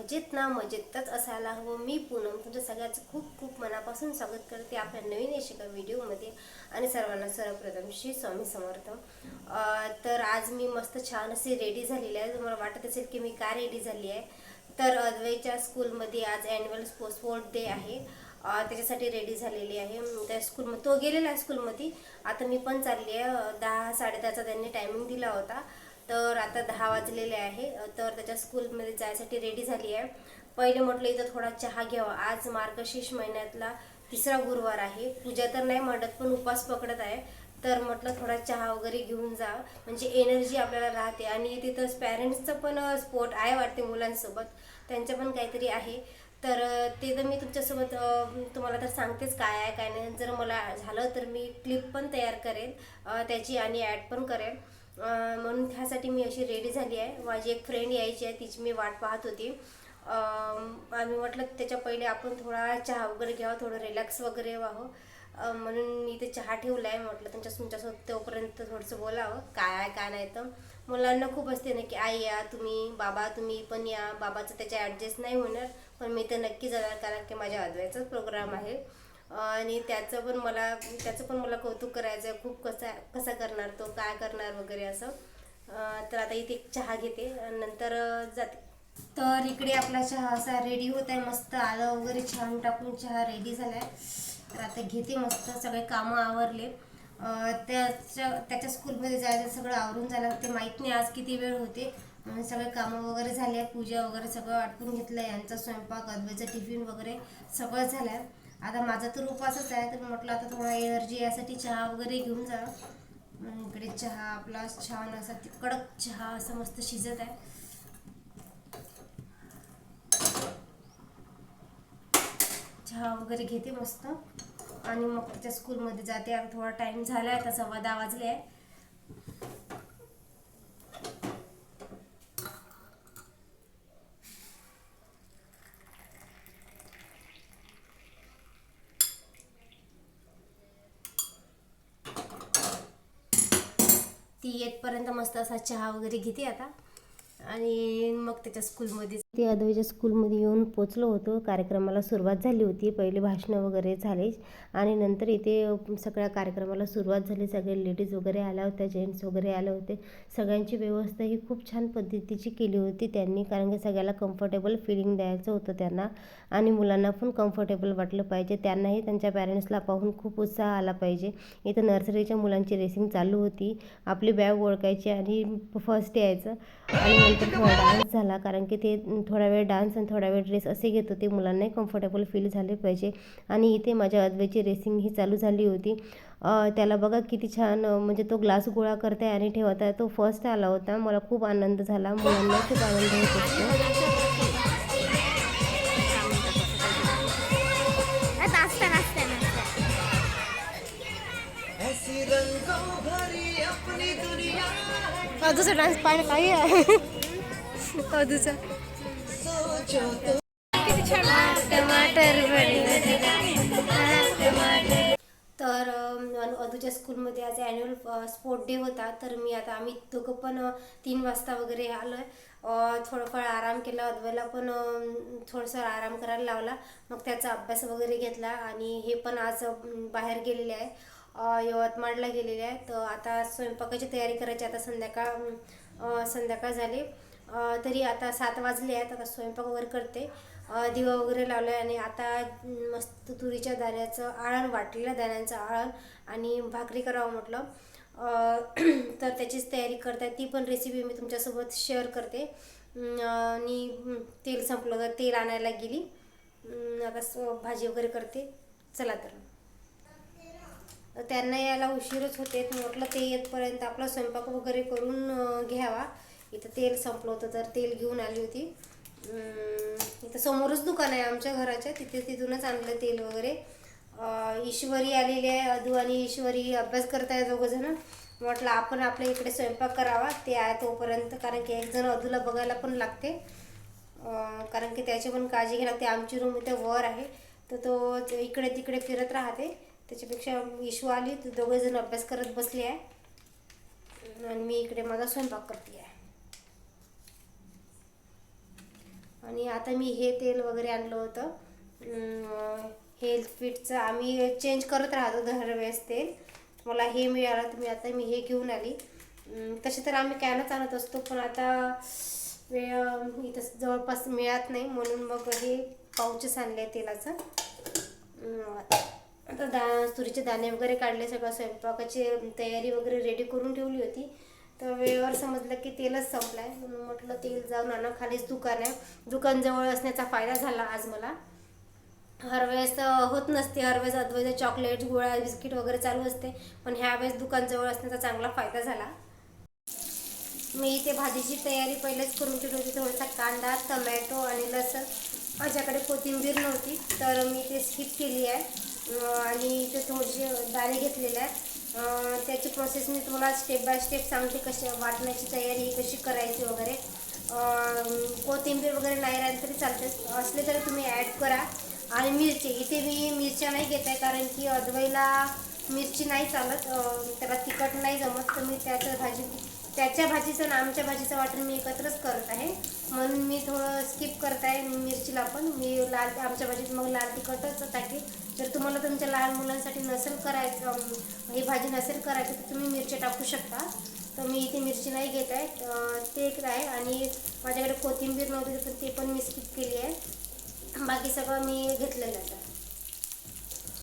मजेत ना मजेतच असायला हवं. मी पूनम तुमच्या सगळ्याचं खूप खूप मनापासून स्वागत करते आपल्या नवीन एका व्हिडिओमध्ये. आणि सर्वांना सर्वप्रथम श्री स्वामी समर्थ. तर आज मी मस्त छान अशी रेडी झालेली आहे. तुम्हाला वाटत असेल की मी का रेडी झाली आहे, तर अद्वैच्या स्कूलमध्ये आज ॲन्युअल स्पोर्ट डे आहे. त्याच्यासाठी रेडी झालेली आहे. त्या स्कूलमध्ये तो गेलेला आहे स्कूलमध्ये. आता मी पण चालली आहे. 10-10:30चा त्यांनी टायमिंग दिला होता, तर आता 10 वाजलेले आहे. तर त्याच्या स्कूलमध्ये जायसाठी रेडी झाली आहे. पहिले म्हटलं इथं थोडा चहा घ्यावा. आज मार्गशीर्ष महिन्यातला 3रा गुरुवार आहे. पूजा तर नाही मांडत पण उपवास पकडत आहे. तर म्हटलं थोडा चहा वगैरे घेऊन जा, म्हणजे एनर्जी आपल्याला राहते. आणि तिथं पॅरेंट्सचं पण स्पोर्ट आहे वाटते मुलांसोबत, त्यांचं पण काहीतरी आहे. तर ते तर मी तुमच्यासोबत तुम्हाला तर सांगतेच काय आहे काय नाही. जर मला झालं तर मी क्लिप पण तयार करेन त्याची, आणि ॲड पण करेन. म्हणून त्यासाठी मी अशी रेडी झाली आहे. माझी एक फ्रेंड यायची आहे, तिची मी वाट पाहत होती. आणि म्हटलं त्याच्या पहिले आपण थोडा चहा वगैरे घ्यावं, थोडं रिलॅक्स वगैरे व्हावं. म्हणून मी ते चहा ठेवला आहे. म्हटलं तुमच्यासोबत तोपर्यंत थोडंसं बोलावं काय आहे काय नाही. तर मुलांना खूप असते ना की आई या तुम्ही, बाबा तुम्ही पण या. बाबाचं त्याच्या ॲडजस्ट नाही होणार, पण मी तर नक्की जाणार, कारण की माझ्या अद्वैचाच प्रोग्राम आहे. आणि त्याचं पण मला कौतुक करायचं आहे खूप. कसा करणार तो, काय करणार वगैरे असं. तर आता इथे चहा घेते आणि नंतर जाते. तर इकडे आपला चहा असा रेडी होत आहे. मस्त आलं वगैरे छान टाकून चहा रेडी झाला आहे. तर आता घेते. मस्त सगळे कामं आवरले. त्याच्या स्कूलमध्ये जायचं सगळं आवरून झालं. ते माहीत नाही आज किती वेळ होते. सगळे कामं वगैरे झाले, पूजा वगैरे सगळं आटपून घेतलं. यांचा स्वयंपाक, अद्वैचा टिफिन वगैरे सगळं झालं आहे. आता माझा तर उपवासच आहे, तर म्हटलं आता थोडा एनर्जी यासाठी चहा वगैरे घेऊन जा. इकडे चहा आपला छान असा कडक चहा असं मस्त शिजत आहे. चहा वगैरे घेते मस्त, आणि मग त्याच्या स्कूलमध्ये जाते. आता थोडा टाईम झाला आहे, आता 10:15 वाजले आहे. ती येतपर्यंत मस्त असा चहा वगैरे घेते आता. आणि मग त्याच्या स्कूलमध्ये ते अद्वैच्या स्कूलमध्ये येऊन पोचलो होतो. कार्यक्रमाला सुरुवात झाली होती. पहिले भाषणं वगैरे झाले, आणि नंतर इथे सगळ्या कार्यक्रमाला सुरुवात झाली. सगळे लेडीज वगैरे आल्या होत्या, जेंट्स वगैरे आले होते. सगळ्यांची व्यवस्था ही खूप छान पद्धतीची केली होती त्यांनी, कारण की सगळ्याला कम्फर्टेबल फिलिंग द्यायचं होतं त्यांना. आणि मुलांना पण कम्फर्टेबल वाटलं पाहिजे. त्यांनाही त्यांच्या पॅरेंट्सला पाहून खूप उत्साह आला पाहिजे. इथं नर्सरीच्या मुलांची रेसिंग चालू होती. आपली बॅग ओळखायची आणि फर्स्ट यायचं. आणि नंतर थोडा डान्स झाला, कारण की ते थोडा वेळ डान्स आणि थोडा वेळ ड्रेस असे घेत होते. मुलांनाही कम्फर्टेबल फील झाले पाहिजे. आणि इथे माझ्या अद्वैची रेसिंग ही चालू झाली होती. त्याला बघा किती छान, म्हणजे तो ग्लास गोळा करते आणि ठेवत आहे. तो फर्स्ट आला होता. मला खूप आनंद झाला. मुलांना खूप आनंद होत असतो. अदूचा डान्स पाहिजे काही आहे. अदूचा टमाटर. तर अदूच्या स्कूलमध्ये आज ॲन्युअल स्पोर्ट डे होता. तर आम्ही दोघं पण 3 वाजता वगैरे आलो आहे. थोडंफार आराम केला. अद्वैला पण थोडंसं आराम करायला लावला. मग त्याचा अभ्यास वगैरे घेतला. आणि हे पण आज बाहेर गेलेले आहे, यवतमाळला गेलेले आहे. तर आता स्वयंपाकाची तयारी करायची. आता संध्याकाळ झाली, तरी आता 7 वाजले आहेत. आता स्वयंपाक वगैरे करते. दिवा वगैरे लावला आहे. आणि आता मस्त तुरीच्या दाण्याचं आळण, वाटलेल्या दाण्यांचं आळण आणि भाकरी करावं म्हटलं. तर त्याचीच तयारी करते. ती पण रेसिपी मी तुमच्यासोबत शेअर करते. आणि तेल संपलं तर तेल आणायला गेली. आता भाजी वगैरे करते. चला तर त्यांना यायला उशीरच होते. म्हटलं ते येतपर्यंत आपला स्वयंपाक वगैरे करून घ्यावा. इथं तेल संपलं होतं, तर तेल घेऊन आली होती. इथं समोरच दुकान आहे आमच्या घराच्या, तिथूनच आणलं तेल वगैरे. ईश्वरी आलेली आहे. अदू आणि ईश्वरी अभ्यास करताय दोघंजणं. म्हटलं आपण आपल्या इकडे स्वयंपाक करावा ते आहे तोपर्यंत, कारण की एक जण अदूला बघायला पण लागते. कारण की त्याची पण काळजी घ्यावी लागते. आमची रूम इथं वर आहे, तर तो इकडे तिकडे फिरत राहते. त्याच्यापेक्षा ईशू आली तर दोघेजण अभ्यास करत बसले आहे, आणि मी इकडे माझा स्वयंपाक करते आहे. आणि आता मी हे तेल वगैरे आणलं होतं हेल्थ फिटचं. आम्ही चेंज करत राहतो दरवेळेस तेल. मला हे मिळालं तर मी हे घेऊन आली. तसे तर आम्ही कॅनच आणत असतो, पण आता वेळ इथं जवळपास मिळत नाही, म्हणून मग हे पाऊचच आणले तेलाचं. आता तुरीचे दाणे वगैरे काढले, सगळं स्वयंपाकाची तयारी वगैरे रेडी करून ठेवली होती. तर वेळेवर समजलं की तेलच संपलं आहे, म्हणून म्हटलं तेल जाऊन आणा. खालीच दुकान आहे, दुकान जवळ असण्याचा फायदा झाला आज मला. हर वेळेस होत नसते, हर वेळेस अद्वैत चॉकलेट गोळ्या बिस्किट वगैरे चालू असते, पण ह्या वेळेस दुकान जवळ असण्याचा चांगला फायदा झाला. मी इथे भाजीची तयारी पहिलेच करून ठेवली होती. थोडासा कांदा, टमॅटो आणि लसूण. माझ्याकडे कोथिंबीर नव्हती तर मी ते स्किप केली आहे. आणि इथे थोडेसे दाणे घेतलेले आहेत. त्याची प्रोसेस मी तुम्हाला स्टेप बाय स्टेप सांगते, कशी वाटण्याची तयारी कशी करायची वगैरे. कोथिंबीर वगैरे नाही राहिली तरी चालते, असले तरी तुम्ही ॲड करा. आणि मिरची, इथे मी मिरच्या नाही घेत आहे, कारण की अद्वैला मिरची नाही चालत, त्याला तिखट नाही जमत. तर मी त्याच्या भाजीचं आणि आमच्या भाजीचं वाटण मी एकत्रच करत आहे, म्हणून मी थोडं स्किप करत आहे मिरचीला. पण मी आमच्या भाजीत मग लाल तिखटच टाकेल. जर तुम्हाला तुमच्या लहान मुलांसाठी नसेल करायचं, ही भाजी नसेल करायची, तर तुम्ही मिरची टाकू शकता. तर मी इथे मिरची नाही घेत आहे, ते एक आहे. आणि माझ्याकडे कोथिंबीर नव्हती तर ते पण मी स्किप केली आहे. बाकी सगळं मी घेतलेलं आहे.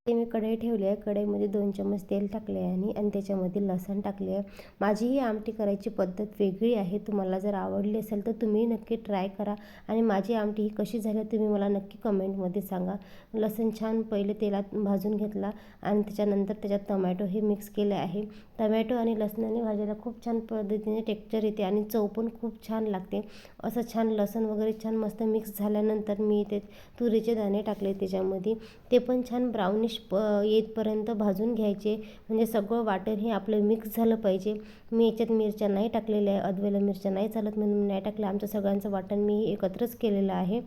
ते मी कढई ठेवली आहे. कढईमध्ये 2 चम्मच तेल टाकले आहे आणि त्याच्यामध्ये लसूण टाकले आहे. माझी ही आमटी करायची पद्धत वेगळी आहे. तुम्हाला जर आवडली असेल तर तुम्ही नक्की ट्राय करा. आणि माझी आमटी ही कशी झाली तुम्ही मला नक्की कमेंटमध्ये सांगा. लसूण छान पहिले तेलात भाजून घेतला आणि त्याच्यानंतर त्याच्यात टमॅटो हे मिक्स केले आहे. टमॅटो आणि लसणाने भाजीला खूप छान पद्धतीने टेक्स्चर येते आणि चव पण खूप छान लागते. असं छान लसूण वगैरे छान मस्त मिक्स झाल्यानंतर मी ते तुरीचे दाणे टाकले त्याच्यामध्ये. ते पण छान ब्राउनिश येतपर्यंत भाजून घ्यायचे, म्हणजे सगळं वाटण हे आपलं मिक्स झालं पाहिजे. मी याच्यात मिरच्या नाही टाकलेल्या आहे, अद्वैला मिरच्या नाही चालत म्हणून नाही टाकलं. आमचं सगळ्यांचं वाटण मी एकत्रच केलेलं आहे.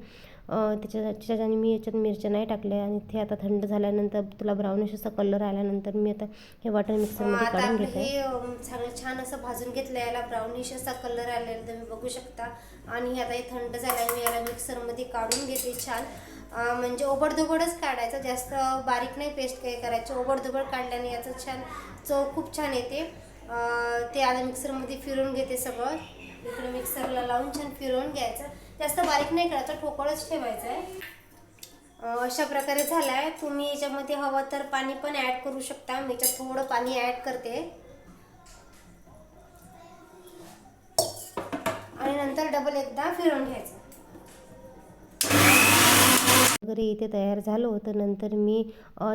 त्याच्याने मी याच्यात मिरच्या नाही टाकल्या. आणि ते आता थंड झाल्यानंतर तुला ब्राउनिश असा कलर आल्यानंतर मी आता हे वाटण मिक्सरमध्ये काढून घेते. हे सगळं छान असं भाजून घेतलं, याला ब्राउनिश असा कलर आलेला तुम्ही बघू शकता. आणि आता हे थंड झाल्याने मी याला मिक्सरमध्ये काढून घेते छान. म्हणजे ओबडधोबडच काढायचं, जास्त बारीक नाही पेस्ट काही करायची. ओबडधोबड काढल्याने याचं छान चव खूप छान येते. ते आता मिक्सरमध्ये फिरवून घेते सगळं. इकडे मिक्सरला लावून छान फिरवून घ्यायचं, जास्त बारीक नाही करायचं, ठोकळच ठेवायचं आहे. अशा प्रकारे झाला आहे. तुम्ही याच्यामध्ये हवं तर पाणी पण ॲड करू शकता. मी याच्यात थोडं पाणी ॲड करते आणि नंतर डबल एकदा फिरवून घ्यायचं. वगैरे इथे तयार झालं होतं. नंतर मी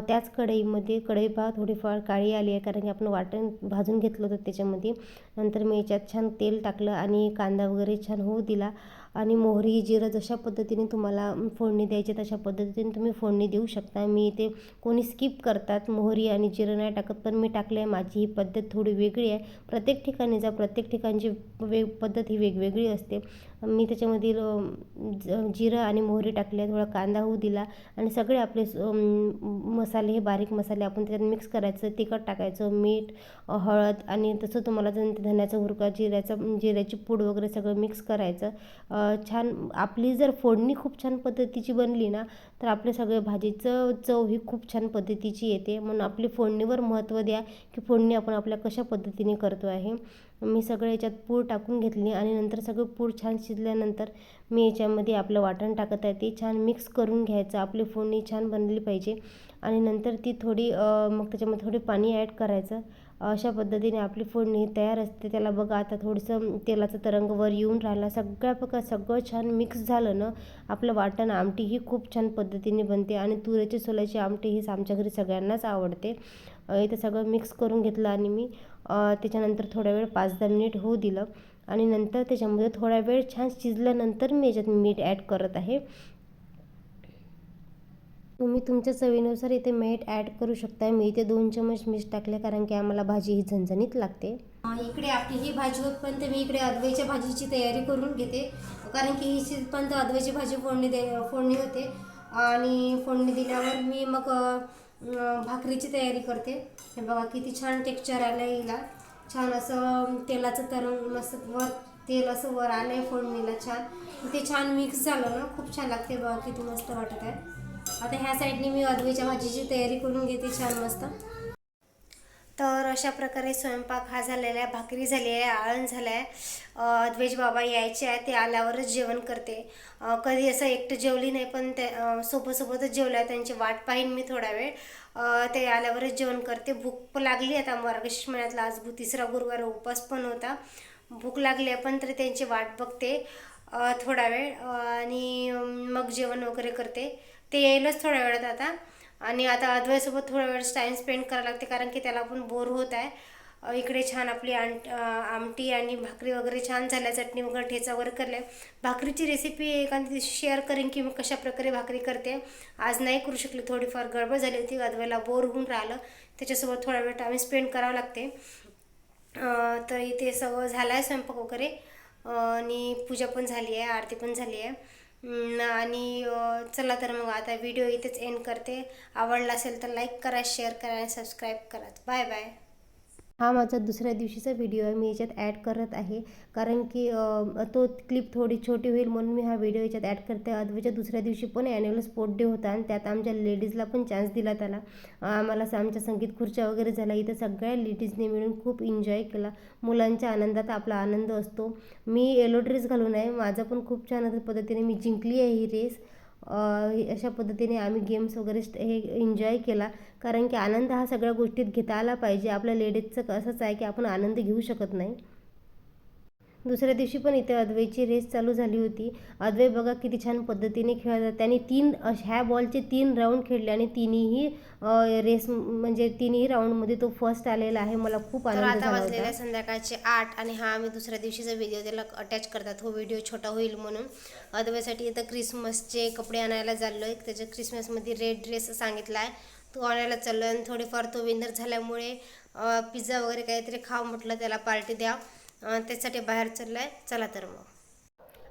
त्याच कढईमध्ये, कढई पहा थोडीफार काळी आली आहे कारण की आपण वाटण भाजून घेतलं होतं त्याच्यामध्ये. नंतर मी याच्यात छान तेल टाकलं आणि कांदा वगैरे छान होऊ दिला. आणि मोहरी जिरं जशा पद्धतीने तुम्हाला फोडणी द्यायची तशा पद्धतीने तुम्ही फोडणी देऊ शकता. मी इथे कोणी स्किप करतात, मोहरी आणि जिरं नाही टाकत, पण मी टाकलं आहे. माझी ही पद्धत थोडी वेगळी आहे. प्रत्येक ठिकाणी प्रत्येक ठिकाणची पद्धत ही वेगवेगळी असते. मी त्याच्यामध्ये जिरं आणि मोहरी टाकले, थोडा कांदा होऊ दिला आणि सगळे आपले मसाले, हे बारीक मसाले आपण त्याच्यात मिक्स करायचं. तिखट टाकायचं, मीठ, हळद आणि तसं तुम्हाला जर धन्याचा हुरका, जिऱ्याची पूड वगैरे सगळं मिक्स करायचं. छान आपली जर फोडणी खूप छान पद्धतीची बनली ना तर आपले सगळे भाजीचं चव ही खूप छान पद्धतीची येते. म्हणून आपली फोडणीवर महत्त्व द्या की फोडणी आपण आपल्या कशा पद्धतीने करतो आहे. मी सगळं याच्यात पूड टाकून घेतली आणि नंतर सगळं पूड छान शिजल्यानंतर मी याच्यामध्ये आपलं वाटण टाकत आहे. ते छान मिक्स करून घ्यायचं. आपली फोडणी छान बनली पाहिजे. आणि नंतर ती थोडी मग त्याच्यामध्ये थोडी पाणी ॲड करायचं. अशा पद्धतीने आपली फोडणी तयार असते. त्याला बघा आता थोडंसं तेलाचा तरंग वर येऊन राहिला. सगळं छान मिक्स झालं ना आपलं वाटण, आमटी ही खूप छान पद्धतीने बनते. आणि तुरीची सोल्याची आमटी ही आमच्या घरी सगळ्यांनाच आवडते. इथं सगळं मिक्स करून घेतलं आणि मी त्याच्यानंतर थोडा वेळ 5-10 मिनिट होऊ दिलं. आणि नंतर त्याच्यामध्ये थोडा वेळ छान शिजल्यानंतर मी याच्यात मीठ ॲड करत आहे. तुम्ही तुमच्या चवीनुसार इथे मीठ ॲड करू शकता. मी इथे 2 चम्मच मीठ टाकले कारण की आम्हाला भाजी ही झणझणीत लागते. इकडे आपली ही भाजी होतपर्यंत मी इकडे अद्वैच्या भाजीची तयारी करून घेते, कारण की ही शिजपर्यंत अद्वैची भाजी फोडणी होते. आणि फोडणी दिल्यावर मी मग भाकरीची तयारी करते. हे बघा किती छान टेक्स्चर आलं हिला. छान असं तेलाचं तरंग मस्त वर तेल असं वर आलंय फोडणीला छान, ते छान मिक्स झालं ना खूप छान लागते बघा, किती मस्त वाटत आहे. आता ह्या साईडनी मी अद्वैच्या भाजीची तयारी करून घेते छान मस्त. तर अशा प्रकारे स्वयंपाक हा झालेला आहे, भाकरी झाली आहे, आळण झालं आहे. अद्वैज बाबा यायचे आहे, ते आल्यावरच जेवण करते. कधी असं एकटं जेवली नाही, पण ते सोबतच जेवल्या, त्यांची वाट पाहीन मी थोडा वेळ. ते आल्यावरच जेवण करते. भूक लागली आता, मार्गशीर्ष महिन्यातला आज तिसरा गुरुवार उपवास पण होता. भूक लागली आहे पण तरी त्यांची वाट बघते थोडा वेळ, आणि मग जेवण वगैरे करते. ते येईलच थोड्या वेळात आता. आणि आता अद्वैसोबत थोडा वेळ टाईम स्पेंड करायला लागते, कारण की त्याला पण बोर होत आहे. इकडे छान आपली आमटी आणि भाकरी वगैरे छान झाल्या, चटणी वगैरे ठेचा वगैरे करले. भाकरीची रेसिपी एखाद्या दिवशी शेअर करेन की मी कशा प्रकारे भाकरी करते. आज नाही करू शकले, थोडीफार गडबड झाली होती, अद्वैला बोर होऊन राहिलं, त्याच्यासोबत थोडा वेळ टाईम स्पेंड करावं लागते. तर इथे सगळं झालं आहे स्वयंपाक वगैरे, आणि पूजा पण झाली आहे, आरती पण झाली आहे. आणि चला तर मग आता व्हिडिओ इथेच एंड करते. आवडला असेल तर लाईक करा, शेअर करा आणि सबस्क्राईब करा. Bye bye. हा माझा दुसऱ्या दिवशीचा व्हिडिओ आहे, मी याच्यात ॲड करत आहे, कारण की तो क्लिप थोडी छोटी होईल म्हणून मी हा व्हिडिओ याच्यात ॲड करते. अद्वैच्या दुसऱ्या दिवशी पण ॲन्युअल स्पोर्ट डे होता, आणि त्यात आमच्या लेडीजला पण चान्स दिला त्याला. आम्हाला आमच्या संगीत खुर्च्या वगैरे झाल्या, इथं सगळ्या लेडीजने मिळून खूप एन्जॉय केला. मुलांच्या आनंदात आपला आनंद असतो. मी येलो ड्रेस घालून आहे, माझा पण खूप छान पद्धतीने मी जिंकली आहे ही रेस. अशा पद्धतीने आम्ही गेम्स वगैरे हे एन्जॉय केला, कारण की आनंद हा सगळ्या गोष्टीत घेता आला पाहिजे. आपल्या लेडीजचं असंच आहे की आपण आनंद घेऊ शकत नाही. दुसऱ्या दिवशी पण इथे अद्वैची रेस चालू झाली होती. अद्वै बघा किती छान पद्धतीने खेळत, त्याने ह्या बॉलचे 3 राऊंड खेळले, आणि तिन्ही रेस म्हणजे तिन्ही राऊंडमध्ये तो फर्स्ट आलेला आहे. मला खूप तर आनंद आता झाला वाजलेले होता. संध्याकाळचे 8, आणि हा आम्ही दुसऱ्या दिवशीचा व्हिडिओ त्याला अटॅच करतात, हो व्हिडिओ छोटा होईल म्हणून. अद्वैसाठी इथं क्रिसमसचे कपडे आणायला चाललो आहे. त्याच्या क्रिसमसमध्ये रेड ड्रेस सांगितला आहे, तो आणायला चाललो आहे. आणि थोडेफार तो विनर झाल्यामुळे पिझ्झा वगैरे काहीतरी खाऊ म्हटलं, त्याला पार्टी द्या, त्यासाठी बाहेर चाललो आहे. चला तर मग.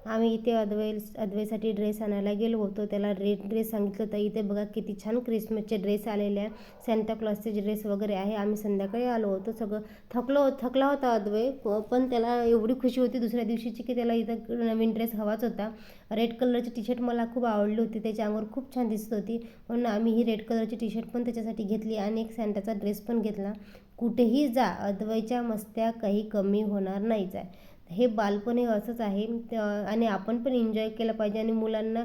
आम्ही इथे अद्वैसाठी ड्रेस आणायला गेलो होतो, त्याला रेड ड्रेस सांगितलं होतं. इथे बघा किती छान क्रिसमसचे ड्रेस आलेले आहे, सॅन्टा क्लॉसचे ड्रेस वगैरे आहे. आम्ही संध्याकाळी आलो होतो, सगळं थकला होता अद्वै, पण त्याला एवढी खुशी होती दुसऱ्या दिवशीची की त्याला इथं नवीन ड्रेस हवाच होता. रेड कलरची टी शर्ट मला खूप आवडली होती, त्याच्या अंगावर खूप छान दिसत होती, म्हणून आम्ही ही रेड कलरची टी शर्ट पण त्याच्यासाठी घेतली, आणि एक सॅन्टाचा ड्रेस पण घेतला. कुठेही जा, अद्वैच्या मस्त्या काही कमी होणार नाहीच आहे. हे बालपण हे असंच आहे, आणि आपण पण एन्जॉय केलं पाहिजे. आणि मुलांना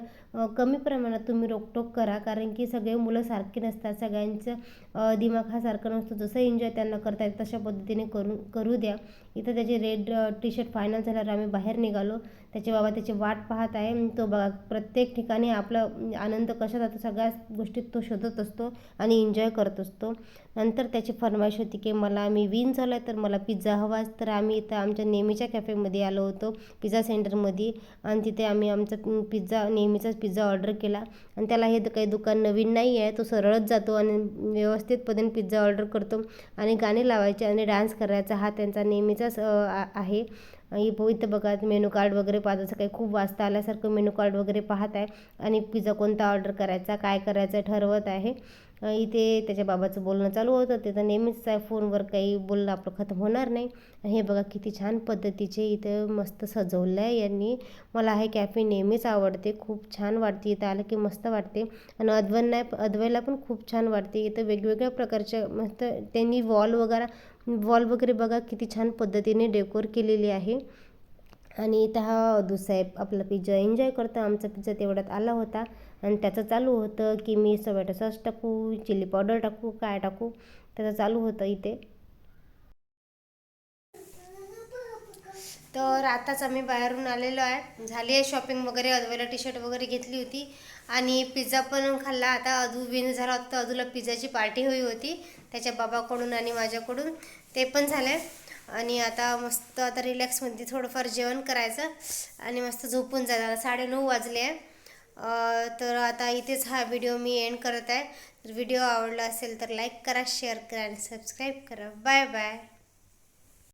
कमी प्रमाणात तुम्ही रोकटोक करा, कारण की सगळे मुलं सारखे नसतात, सगळ्यांचं दिमाग हा सारखा नसतो. जसं एन्जॉय त्यांना करता येतं तशा पद्धतीने करू द्या. इथं त्याचे रेड टी शर्ट फायनल झाल्यावर आम्ही बाहेर निघालो. त्याचे बाबा त्याची वाट पाहत आहे. तो बघा प्रत्येक ठिकाणी आपला आनंद कशा जातो सगळ्या गोष्टीत तो शोधत असतो आणि एन्जॉय करत असतो. नंतर त्याची फरमाईश होती की मी विन झालो आहे तर मला पिझ्झा हवाच. तर आम्ही इथं आमच्या नेहमीच्या कॅफेमध्ये आलो होतो, पिझ्झा सेंटरमध्ये, आणि तिथे आम्ही आमचा नेहमीचाच पिझ्झा ऑर्डर केला. आणि त्याला हे काही दुकान नवीन नाही आहे, तो सरळच जातो आणि व्यवस्थित पद्धतीने पिझ्झा ऑर्डर करतो. आणि गाणे लावायचे आणि डान्स करायचा हा त्यांचा नेहमीचाच आहे. इथं बघा मेनू कार्ड वगैरे पाहत, असं काही खूप वाजता आल्यासारखं मेनू कार्ड वगैरे पाहत आहे, आणि पिझ्झा कोणता ऑर्डर करायचा, काय करायचं ठरवत आहे. इथे त्याच्या बाबाचं बोलणं चालू होतं, ते तर नेहमीच आहे, फोनवर काही बोलणं आपलं खतम होणार नाही. हे बघा किती छान पद्धतीचे इथं मस्त सजवलं आहे यांनी. मला हे कॅफे नेहमीच आवडते, खूप छान वाटते, इथं आलं की मस्त वाटते. आणि अद्वैला पण खूप छान वाटते. इथं वेगवेगळ्या प्रकारच्या मस्त त्यांनी वॉल वगैरे बघा किती छान पद्धतीने डेकोर केलेली आहे. आणि इथं हा अदूसाहेब आपला पिझ्झा एन्जॉय करतो. आमचा पिझ्झा तेवढ्यात आला होता, आणि त्याचं चालू होतं की मी टोमॅटो सॉस टाकू, चिली पावडर टाकू, काय टाकू, त्याचं चालू होतं इथे. तर आताच आम्ही बाहेरून आलेलो आहे, झाली आहे शॉपिंग वगैरे. अद्वैला टी शर्ट वगैरे घेतली होती, आणि पिझ्झा पण खाल्ला. आता अदू विन झाला होता, अदूला पिझ्झाची पार्टी हवी होती त्याच्या बाबाकडून आणि माझ्याकडून, ते पण झालं आहे. आणि आता मस्त आता रिलॅक्समध्ये थोडंफार जेवण करायचं आणि मस्त झोपून जायचं. 9:30 वाजले आहे. तर आता इथेच हा व्हिडिओ मी एंड करत आहे. तर व्हिडिओ आवडला असेल तर लाईक करा, शेअर करा आणि सबस्क्राईब करा. Bye bye.